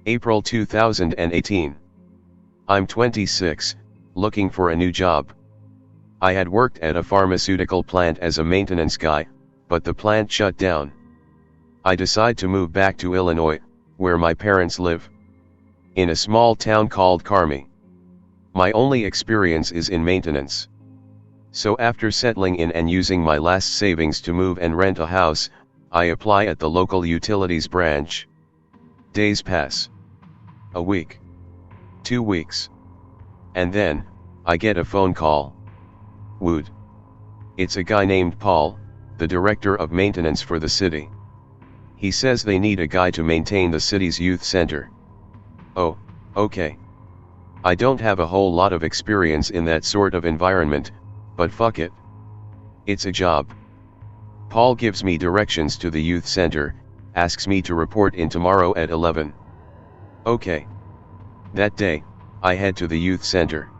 April 2018. I'm 26, looking for a new job. I had worked at a pharmaceutical plant as a maintenance guy, but the plant shut down. I decide to move back to Illinois, where my parents live. In a small town called Carmi. My only experience is in maintenance. So after settling in and using my last savings to move and rent a house, I apply at the local utilities branch. Days pass. A week. 2 weeks. And then, I get a phone call. Wood. It's a guy named Paul, the director of maintenance for the city. He says they need a guy to maintain the city's youth center. Oh, okay. I don't have a whole lot of experience in that sort of environment, but fuck it. It's a job. Paul gives me directions to the youth center, asks me to report in tomorrow at 11. Okay. That day, I head to the youth center.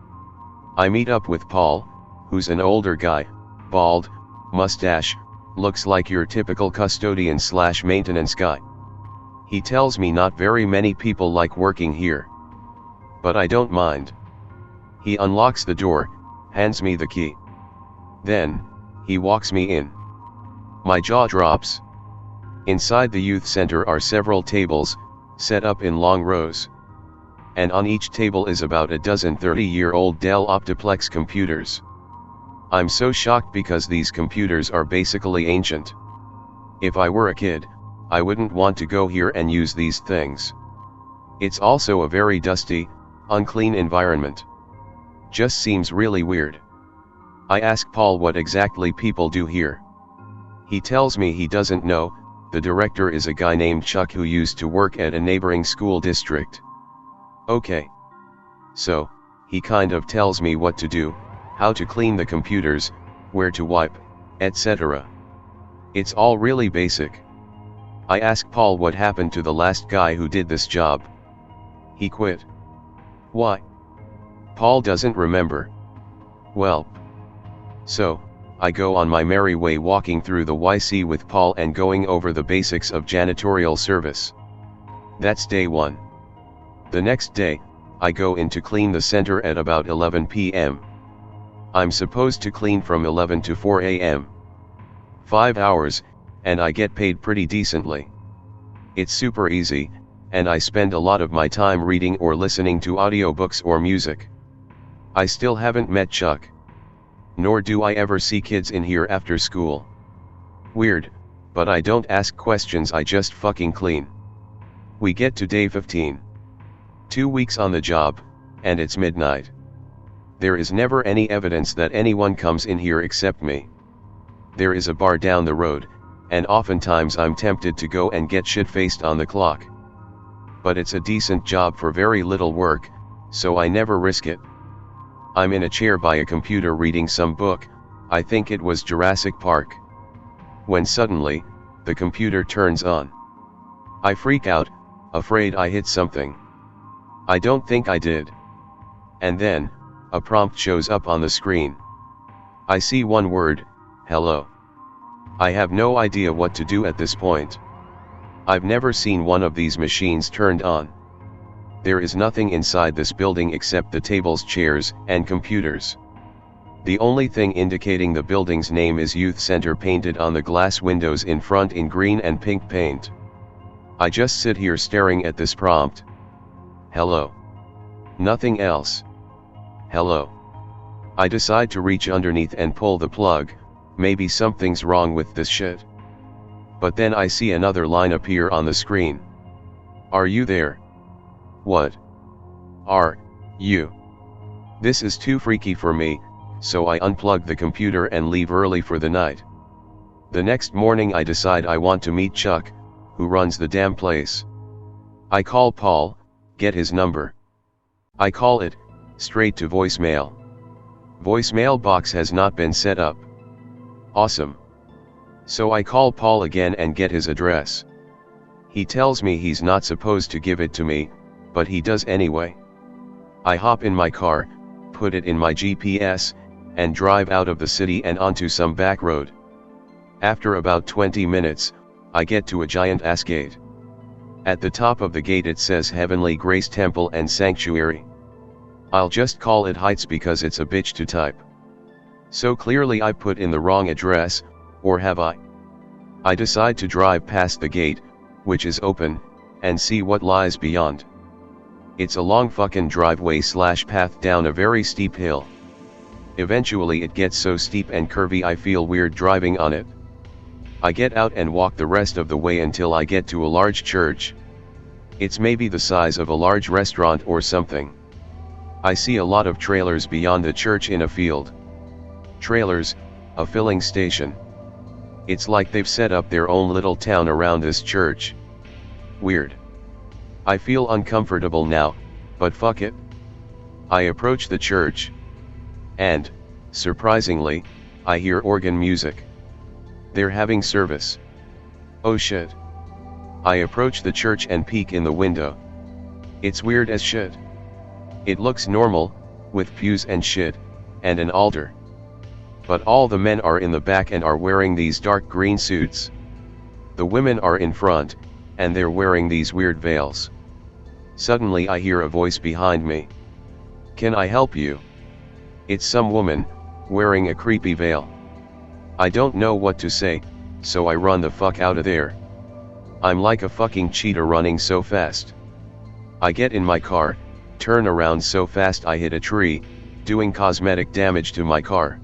I meet up with Paul, who's an older guy, bald, mustache, looks like your typical custodian/maintenance guy. He tells me not very many people like working here. But I don't mind. He unlocks the door, hands me the key. Then, he walks me in. My jaw drops. Inside the youth center are several tables, set up in long rows. And on each table is about a dozen 30-year-old Dell Optiplex computers. I'm so shocked because these computers are basically ancient. If I were a kid, I wouldn't want to go here and use these things. It's also a very dusty, unclean environment. Just seems really weird. I ask Paul what exactly people do here. He tells me he doesn't know. The director is a guy named Chuck who used to work at a neighboring school district. Okay. So, he kind of tells me what to do, how to clean the computers, where to wipe, etc. It's all really basic. I ask Paul what happened to the last guy who did this job. He quit. Why? Paul doesn't remember. Well. So, I go on my merry way walking through the YC with Paul and going over the basics of janitorial service. That's day 1. The next day, I go in to clean the center at about 11 p.m. I'm supposed to clean from 11 to 4 a.m. 5 hours, and I get paid pretty decently. It's super easy, and I spend a lot of my time reading or listening to audiobooks or music. I still haven't met Chuck. Nor do I ever see kids in here after school. Weird, but I don't ask questions, I just fucking clean. We get to day 15. 2 weeks on the job, and it's midnight. There is never any evidence that anyone comes in here except me. There is a bar down the road, and oftentimes I'm tempted to go and get shit-faced on the clock. But it's a decent job for very little work, so I never risk it. I'm in a chair by a computer reading some book, I think it was Jurassic Park. When suddenly, the computer turns on. I freak out, afraid I hit something. I don't think I did. And then, a prompt shows up on the screen. I see one word, hello. I have no idea what to do at this point. I've never seen one of these machines turned on. There is nothing inside this building except the tables, chairs, and computers. The only thing indicating the building's name is Youth Center painted on the glass windows in front in green and pink paint. I just sit here staring at this prompt. Hello. Nothing else. Hello. I decide to reach underneath and pull the plug, maybe something's wrong with this shit. But then I see another line appear on the screen. Are you there? What? Are you? This is too freaky for me, so I unplug the computer and leave early for the night. The next morning I decide I want to meet Chuck, who runs the damn place. I call Paul, get his number. I call it, straight to voicemail. Voicemail box has not been set up. Awesome. So I call Paul again and get his address. He tells me he's not supposed to give it to me, but he does anyway. I hop in my car, put it in my GPS, and drive out of the city and onto some back road. After about 20 minutes, I get to a giant ass gate. At the top of the gate it says Heavenly Grace Temple and Sanctuary. I'll just call it Heights because it's a bitch to type. So clearly I put in the wrong address, or have I? I decide to drive past the gate, which is open, and see what lies beyond. It's a long fucking driveway / path down a very steep hill. Eventually it gets so steep and curvy I feel weird driving on it. I get out and walk the rest of the way until I get to a large church. It's maybe the size of a large restaurant or something. I see a lot of trailers beyond the church in a field. Trailers, a filling station. It's like they've set up their own little town around this church. Weird. I feel uncomfortable now, but fuck it. I approach the church. And, surprisingly, I hear organ music. They're having service. Oh shit. I approach the church and peek in the window. It's weird as shit. It looks normal, with pews and shit, and an altar. But all the men are in the back and are wearing these dark green suits. The women are in front, and they're wearing these weird veils. Suddenly I hear a voice behind me. Can I help you? It's some woman, wearing a creepy veil. I don't know what to say, so I run the fuck out of there. I'm like a fucking cheetah running so fast. I get in my car, turn around so fast I hit a tree, doing cosmetic damage to my car.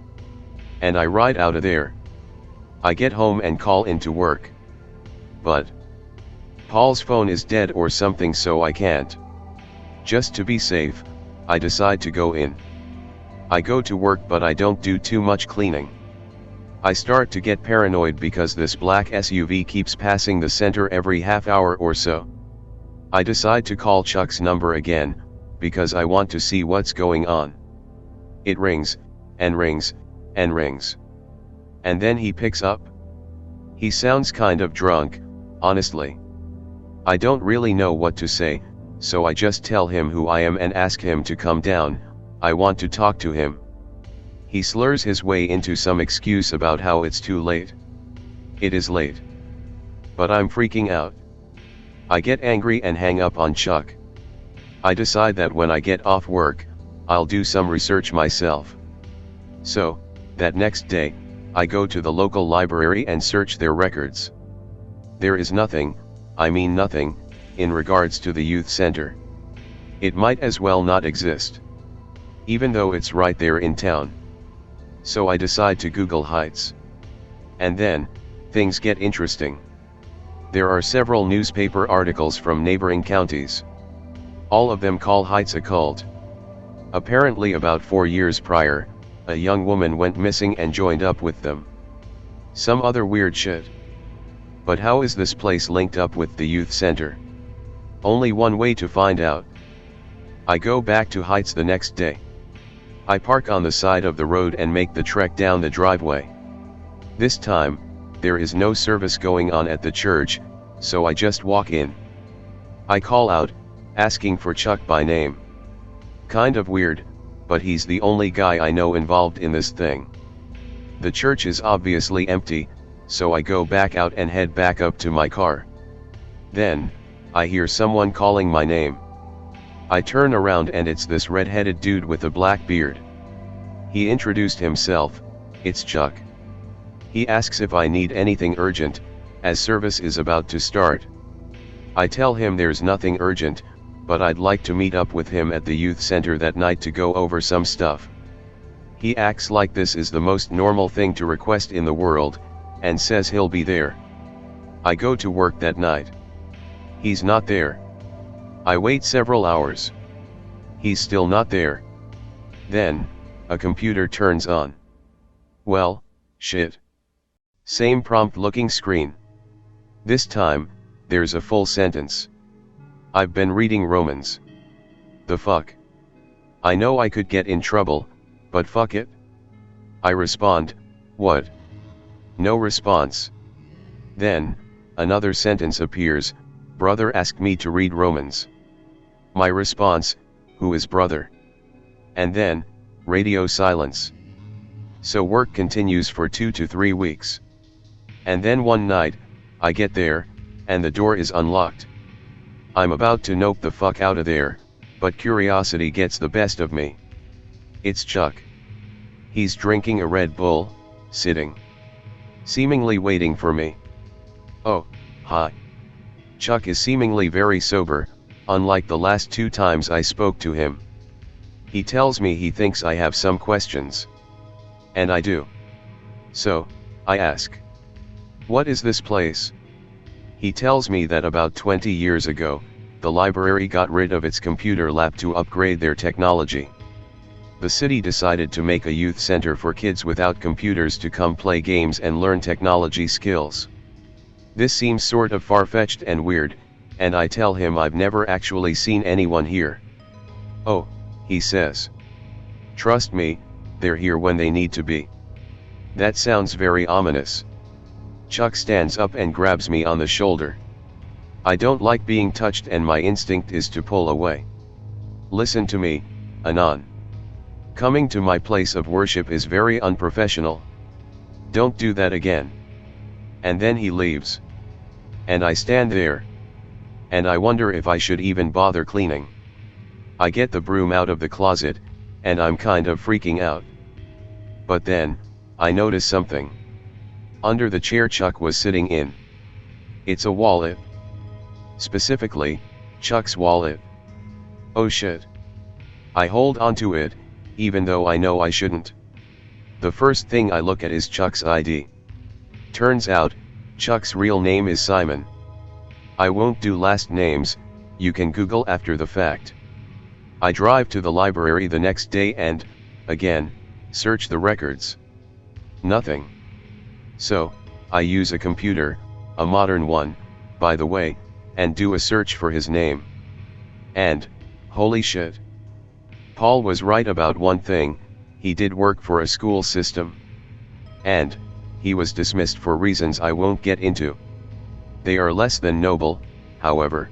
And I ride out of there. I get home and call into work. But Paul's phone is dead or something, so I can't. Just to be safe, I decide to go in. I go to work but I don't do too much cleaning. I start to get paranoid because this black SUV keeps passing the center every half hour or so. I decide to call Chuck's number again, because I want to see what's going on. It rings, and rings, and rings. And then he picks up. He sounds kind of drunk, honestly. I don't really know what to say, so I just tell him who I am and ask him to come down. I want to talk to him. He slurs his way into some excuse about how it's too late. It is late. But I'm freaking out. I get angry and hang up on Chuck. I decide that when I get off work, I'll do some research myself. So, that next day, I go to the local library and search their records. There is nothing, I mean nothing, in regards to the youth center. It might as well not exist. Even though it's right there in town. So I decide to Google Heights. And then, things get interesting. There are several newspaper articles from neighboring counties. All of them call Heights a cult. Apparently about 4 years prior, a young woman went missing and joined up with them. Some other weird shit. But how is this place linked up with the youth center? Only one way to find out. I go back to Heights the next day. I park on the side of the road and make the trek down the driveway. This time, there is no service going on at the church, so I just walk in. I call out, asking for Chuck by name. Kind of weird, but he's the only guy I know involved in this thing. The church is obviously empty, so I go back out and head back up to my car. Then, I hear someone calling my name. I turn around and it's this red-headed dude with a black beard. He introduced himself, it's Chuck. He asks if I need anything urgent, as service is about to start. I tell him there's nothing urgent, but I'd like to meet up with him at the youth center that night to go over some stuff. He acts like this is the most normal thing to request in the world, and says he'll be there. I go to work that night. He's not there. I wait several hours. He's still not there. Then, a computer turns on. Well, shit. Same prompt-looking screen. This time, there's a full sentence. I've been reading Romans. The fuck? I know I could get in trouble, but fuck it. I respond, what? No response. Then, another sentence appears, brother asked me to read Romans. My response, who is brother? And then, radio silence. So work continues for 2 to 3 weeks. And then one night, I get there, and the door is unlocked. I'm about to nope the fuck out of there, but curiosity gets the best of me. It's Chuck. He's drinking a Red Bull, sitting, seemingly waiting for me. Oh, hi. Chuck is seemingly very sober, unlike the last 2 times I spoke to him. He tells me he thinks I have some questions. And I do. So, I ask, what is this place? He tells me that about 20 years ago, the library got rid of its computer lab to upgrade their technology. The city decided to make a youth center for kids without computers to come play games and learn technology skills. This seems sort of far-fetched and weird, and I tell him I've never actually seen anyone here. Oh, he says. Trust me, they're here when they need to be. That sounds very ominous. Chuck stands up and grabs me on the shoulder. I don't like being touched and my instinct is to pull away. Listen to me, Anon. Coming to my place of worship is very unprofessional. Don't do that again. And then he leaves. And I stand there. And I wonder if I should even bother cleaning. I get the broom out of the closet, and I'm kind of freaking out. But then, I notice something. Under the chair Chuck was sitting in. It's a wallet. Specifically, Chuck's wallet. Oh shit. I hold onto it, even though I know I shouldn't. The first thing I look at is Chuck's ID. Turns out, Chuck's real name is Simon. I won't do last names, you can Google after the fact. I drive to the library the next day and, again, search the records. Nothing. So, I use a computer, a modern one, by the way, and do a search for his name. And, holy shit. Paul was right about one thing, he did work for a school system. And, he was dismissed for reasons I won't get into. They are less than noble, however.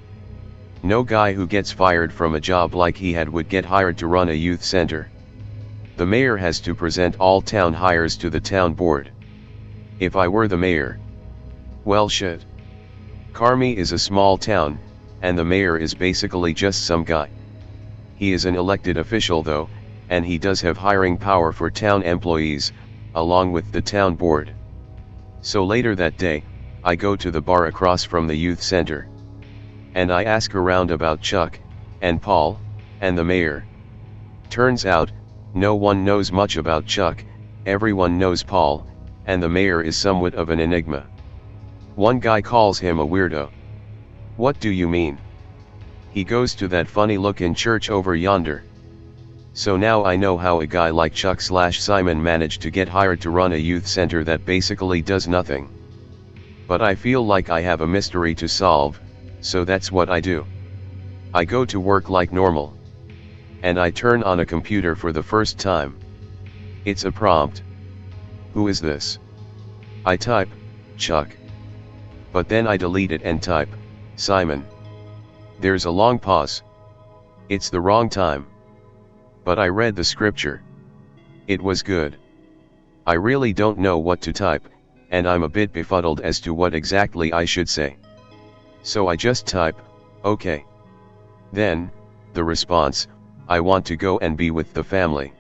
No guy who gets fired from a job like he had would get hired to run a youth center. The mayor has to present all town hires to the town board. If I were the mayor. Well shit. Carmi is a small town, and the mayor is basically just some guy. He is an elected official though, and he does have hiring power for town employees, along with the town board. So later that day, I go to the bar across from the youth center. And I ask around about Chuck, and Paul, and the mayor. Turns out, no one knows much about Chuck, everyone knows Paul, and the mayor is somewhat of an enigma. One guy calls him a weirdo. What do you mean? He goes to that funny looking church over yonder. So now I know how a guy like Chuck/Simon managed to get hired to run a youth center that basically does nothing. But I feel like I have a mystery to solve, so that's what I do. I go to work like normal. And I turn on a computer for the first time. It's a prompt. Who is this? I type, Chuck. But then I delete it and type, Simon. There's a long pause. It's the wrong time. But I read the scripture. It was good. I really don't know what to type, and I'm a bit befuddled as to what exactly I should say. So I just type, okay. Then, the response, I want to go and be with the family.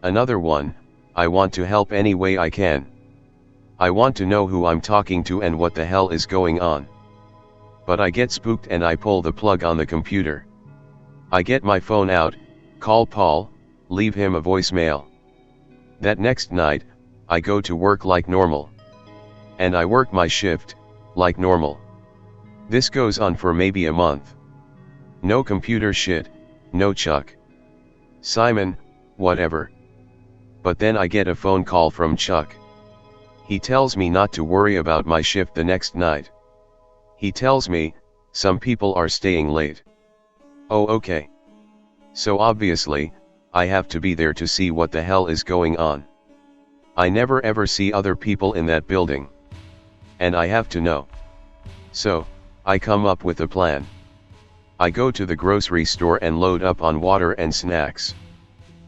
Another one, I want to help any way I can. I want to know who I'm talking to and what the hell is going on. But I get spooked and I pull the plug on the computer. I get my phone out, call Paul, leave him a voicemail. That next night, I go to work like normal. And I work my shift, like normal. This goes on for maybe a month. No computer shit, no Chuck. Simon, whatever. But then I get a phone call from Chuck. He tells me not to worry about my shift the next night. He tells me, some people are staying late. Oh okay. So obviously, I have to be there to see what the hell is going on. I never ever see other people in that building. And I have to know. So, I come up with a plan. I go to the grocery store and load up on water and snacks.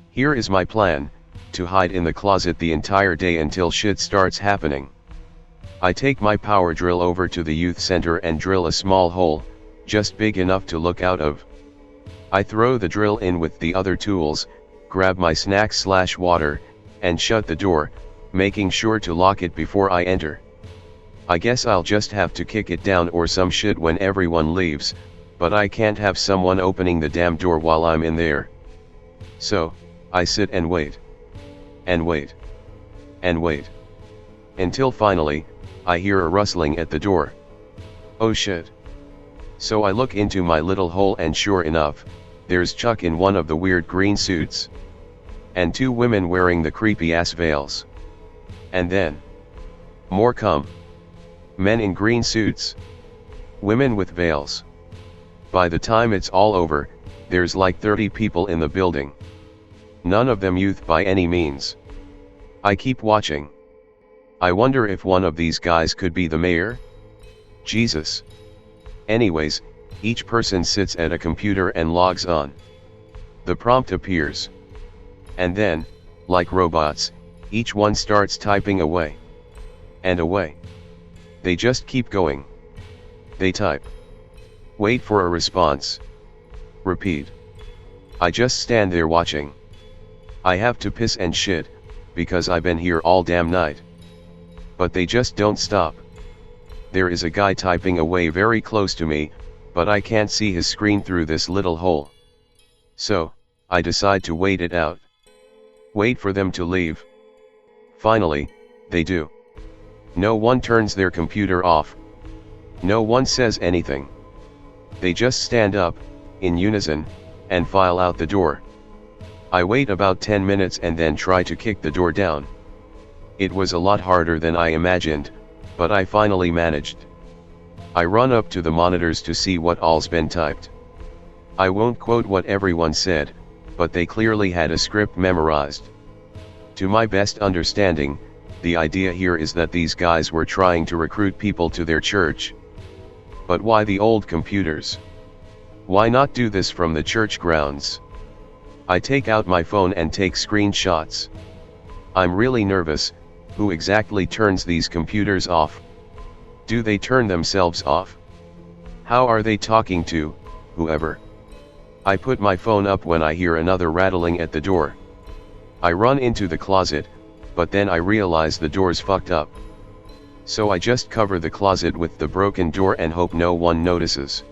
Here is my plan, to hide in the closet the entire day until shit starts happening. I take my power drill over to the youth center and drill a small hole, just big enough to look out of. I throw the drill in with the other tools, grab my snacks/water, and shut the door, making sure to lock it before I enter. I guess I'll just have to kick it down or some shit when everyone leaves, but I can't have someone opening the damn door while I'm in there. So, I sit and wait. And wait. And wait. Until finally, I hear a rustling at the door. Oh shit. So I look into my little hole and sure enough, there's Chuck in one of the weird green suits. And two women wearing the creepy ass veils. And then, more come. Men in green suits. Women with veils. By the time it's all over, there's like 30 people in the building. None of them youth by any means. I keep watching. I wonder if one of these guys could be the mayor? Jesus. Anyways, each person sits at a computer and logs on. The prompt appears. And then, like robots, each one starts typing away. And away. They just keep going. They type. Wait for a response. Repeat. I just stand there watching. I have to piss and shit, because I've been here all damn night. But they just don't stop. There is a guy typing away very close to me, but I can't see his screen through this little hole. So, I decide to wait it out. Wait for them to leave. Finally, they do. No one turns their computer off. No one says anything. They just stand up, in unison, and file out the door. I wait about 10 minutes and then try to kick the door down. It was a lot harder than I imagined, but I finally managed. I run up to the monitors to see what all's been typed. I won't quote what everyone said, but they clearly had a script memorized. To my best understanding, the idea here is that these guys were trying to recruit people to their church. But why the old computers? Why not do this from the church grounds? I take out my phone and take screenshots. I'm really nervous. Who exactly turns these computers off? Do they turn themselves off? How are they talking to whoever? I put my phone up when I hear another rattling at the door. I run into the closet, but then I realize the door's fucked up. So I just cover the closet with the broken door and hope no one notices.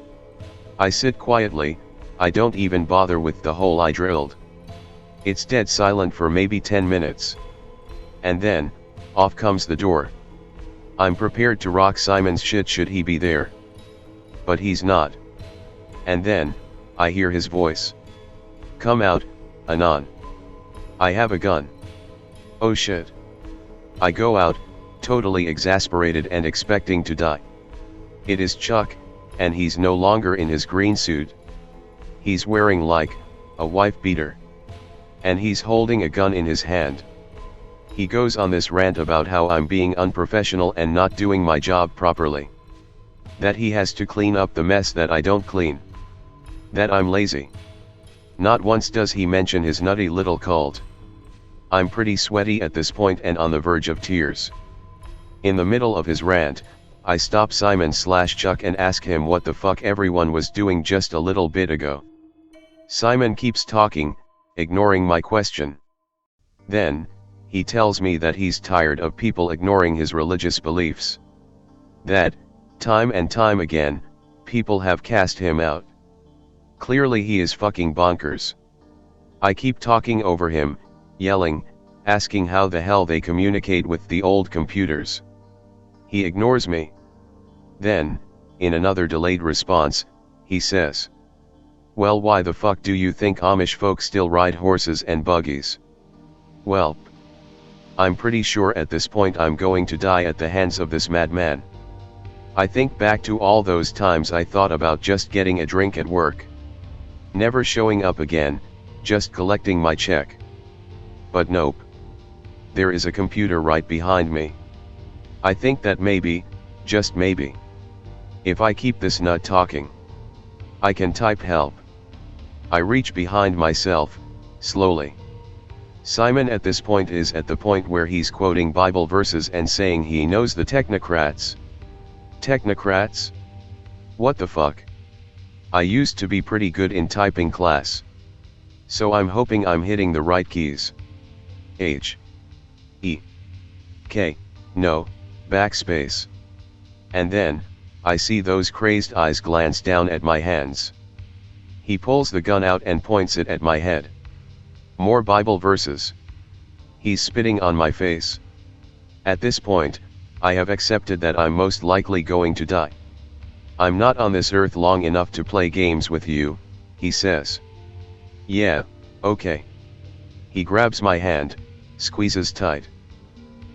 I sit quietly, I don't even bother with the hole I drilled. It's dead silent for maybe 10 minutes. And then, off comes the door. I'm prepared to rock Simon's shit should he be there. But he's not. And then, I hear his voice. Come out, Anon. I have a gun. Oh shit. I go out, totally exasperated and expecting to die. It is Chuck, and he's no longer in his green suit. He's wearing like, a wife beater. And he's holding a gun in his hand. He goes on this rant about how I'm being unprofessional and not doing my job properly. That he has to clean up the mess that I don't clean. That I'm lazy. Not once does he mention his nutty little cult. I'm pretty sweaty at this point and on the verge of tears. In the middle of his rant, I stop Simon/Chuck and ask him what the fuck everyone was doing just a little bit ago. Simon keeps talking, ignoring my question. Then, he tells me that he's tired of people ignoring his religious beliefs. That, time and time again, people have cast him out. Clearly he is fucking bonkers. I keep talking over him, yelling, asking how the hell they communicate with the old computers. He ignores me. Then, in another delayed response, he says, "Well, why the fuck do you think Amish folk still ride horses and buggies?" Well, I'm pretty sure at this point I'm going to die at the hands of this madman. I think back to all those times I thought about just getting a drink at work. Never showing up again, just collecting my check. But nope. There is a computer right behind me. I think that maybe, just maybe, if I keep this nut talking, I can type help. I reach behind myself, slowly. Simon at this point is at the point where he's quoting Bible verses and saying he knows the technocrats. Technocrats? What the fuck? I used to be pretty good in typing class. So I'm hoping I'm hitting the right keys. H. E. K. No, backspace. And then, I see those crazed eyes glance down at my hands. He pulls the gun out and points it at my head. More Bible verses. He's spitting on my face. At this point, I have accepted that I'm most likely going to die. I'm not on this earth long enough to play games with you, he says. Yeah, okay. He grabs my hand, squeezes tight.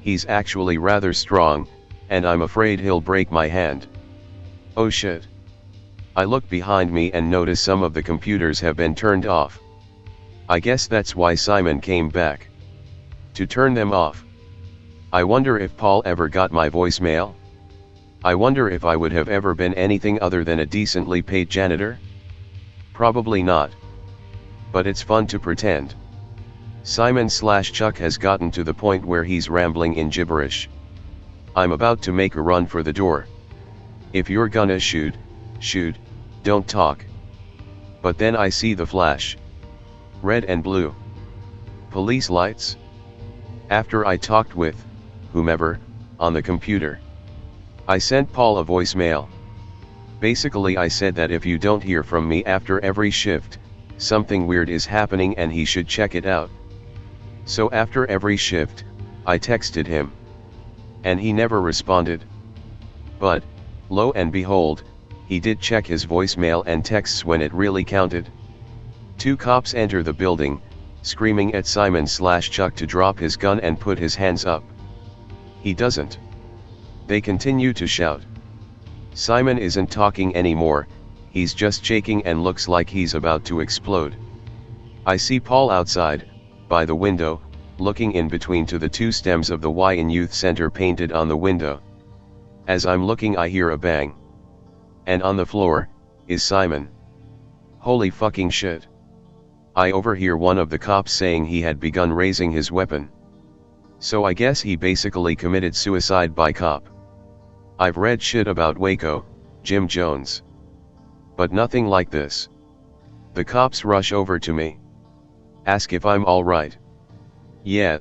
He's actually rather strong, and I'm afraid he'll break my hand. Oh shit. I look behind me and notice some of the computers have been turned off. I guess that's why Simon came back. To turn them off. I wonder if Paul ever got my voicemail? I wonder if I would have ever been anything other than a decently paid janitor? Probably not. But it's fun to pretend. Simon/Chuck has gotten to the point where he's rambling in gibberish. I'm about to make a run for the door. If you're gonna shoot, shoot, don't talk. But then I see the flash. Red and blue. Police lights? After I talked with whomever on the computer, I sent Paul a voicemail. Basically I said that if you don't hear from me after every shift, something weird is happening and he should check it out. So after every shift, I texted him. And he never responded. But, lo and behold, he did check his voicemail and texts when it really counted. 2 cops enter the building, screaming at Simon/Chuck to drop his gun and put his hands up. He doesn't. They continue to shout. Simon isn't talking anymore, he's just shaking and looks like he's about to explode. I see Paul outside, by the window, looking in between to the 2 stems of the Y in Youth Center painted on the window. As I'm looking I hear a bang. And on the floor, is Simon. Holy fucking shit. I overhear one of the cops saying he had begun raising his weapon. So I guess he basically committed suicide by cop. I've read shit about Waco, Jim Jones. But nothing like this. The cops rush over to me. Ask if I'm alright. Yeah.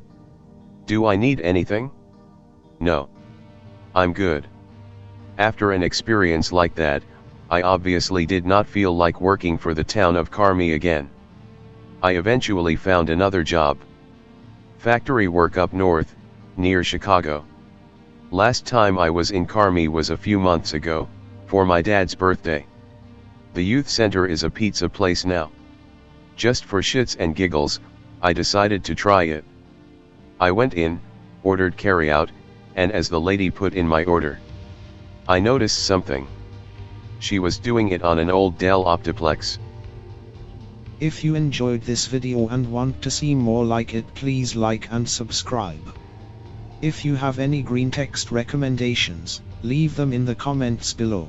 Do I need anything? No. I'm good. After an experience like that, I obviously did not feel like working for the town of Carmi again. I eventually found another job. Factory work up north, near Chicago. Last time I was in Carmi was a few months ago, for my dad's birthday. The youth center is a pizza place now. Just for shits and giggles, I decided to try it. I went in, ordered carryout, and as the lady put in my order, I noticed something. She was doing it on an old Dell Optiplex. If you enjoyed this video and want to see more like it, please like and subscribe. If you have any green text recommendations, leave them in the comments below.